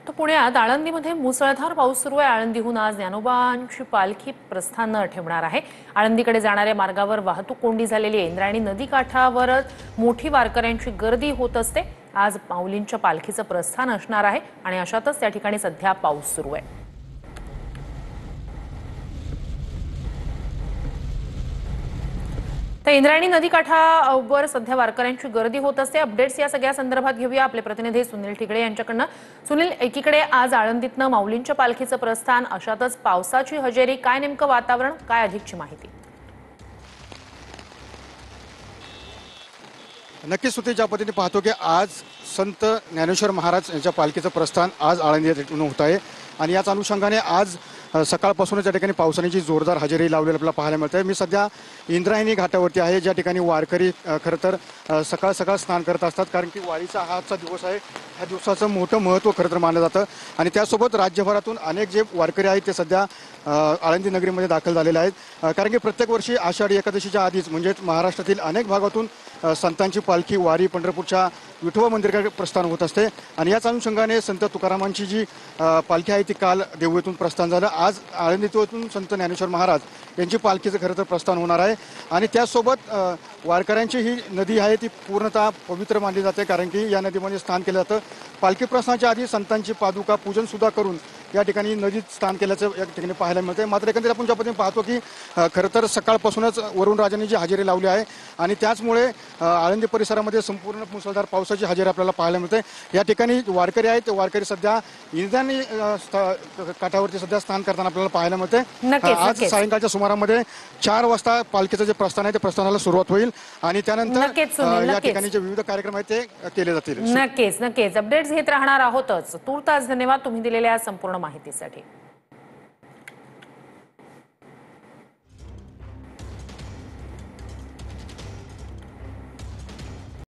तर पुण्यात आळंदीमध्ये मुसळधार पाऊस सुरू आहे। आळंदीहून आज ज्ञानोबांची पालखी प्रस्थान ठेवणार आहे। आळंदीकडे जाणाऱ्या मार्गावर वाहतूक कोंडी झालेली आहे। इंद्रायणी नदी काठावर मोठी वारकऱ्यांची गर्दी होत असते। आज माऊलींच्या पालखीचं प्रस्थान असणार आहे आणि अशातच त्या ठिकाणी सध्या पाऊस सुरू आहे। तर इंद्रायणी नदी काठावर सध्या वारकऱ्यांची गर्दी होत असते। अपडेट्स या सगळ्या संदर्भात घेऊया आपले प्रतिनिधी सुनील ठिगळे यांच्याकडनं। सुनील, एकीकडे आज आळंदीतनं माऊलींच्या पालखीचं प्रस्थान, अशातच पावसाची हजेरी, काय नेमकं वातावरण, काय अधिकची माहिती? नक्कीच सुते, ज्या पद्धतीने पाहतो की आज संत ज्ञानेश्वर महाराज यांच्या पालखीचं प्रस्थान आज आळंदी येथून होत आहे आणि याच अनुषंगाने आज सकाळपासूनच या ठिकाणी पावसाने जी जोरदार हजेरी लावलेली आपल्याला पाहायला मिळते। मी सध्या इंद्रायणी घाटावरती आहे, ज्या ठिकाणी वारकरी खरं तर सकाळ सकाळ स्नान करत असतात, कारण की वारीचा हा आजचा दिवस आहे। ह्या दिवसाचं मोठं महत्त्व खरं तर मानलं जातं आणि त्यासोबत राज्यभरातून अनेक जे वारकरी आहेत ते सध्या आळंदी नगरीमध्ये दाखल झालेले आहेत, कारण की प्रत्येक वर्षी आषाढी एकादशीच्या आधीच म्हणजेच महाराष्ट्रातील अनेक भागातून संतांची पालखी वारी पंढरपूरच्या विठोबा मंदिराकडे प्रस्थान होत असते आणि याच अनुषंगाने संत तुकारामांची जी पालखी आहे ती काल देहूतून प्रस्थान झालं। आज आळंदीतून संत ज्ञानेश्वर महाराज यांची पालखीचं खरं तर प्रस्थान होणार आहे आणि त्यासोबत वारकऱ्यांची ही नदी आहे ती पूर्णतः पवित्र मानली जाते, कारण की या नदीमध्ये स्नान केलं जातं। पालखी प्रस्थानाच्या आधी संतांची पादुका पूजन सुद्धा करून या ठिकाणी नदीत स्नान केल्याचं या ठिकाणी पाहायला मिळते। मात्र एकंदरीत आपण ज्या पद्धतीने पाहतो की खरं तर सकाळपासूनच वरुण राजांनी जी हजेरी लावली आहे आणि त्याचमुळे आळंदी परिसरामध्ये संपूर्ण मुसळधार पावसाची हजेरी आपल्याला पाहायला मिळते। या ठिकाणी वारकरी आहेत, वारकरी सध्या इंद्रायणी काठावरती सध्या स्नान करताना आपल्याला पाहायला मिळते। आज सायंकाळच्या सुमारामध्ये 4 वाजता पालखीचं जे प्रस्थान आहे ते प्रस्थानाला सुरुवात होईल आणि त्यानंतर या ठिकाणी जे विविध कार्यक्रम आहेत ते केले जातील। नक्कीच अपडेट्स घेत राहणार आहोतच। तूर्तास धन्यवाद तुम्ही दिलेल्या संपूर्ण माहितीसाठी।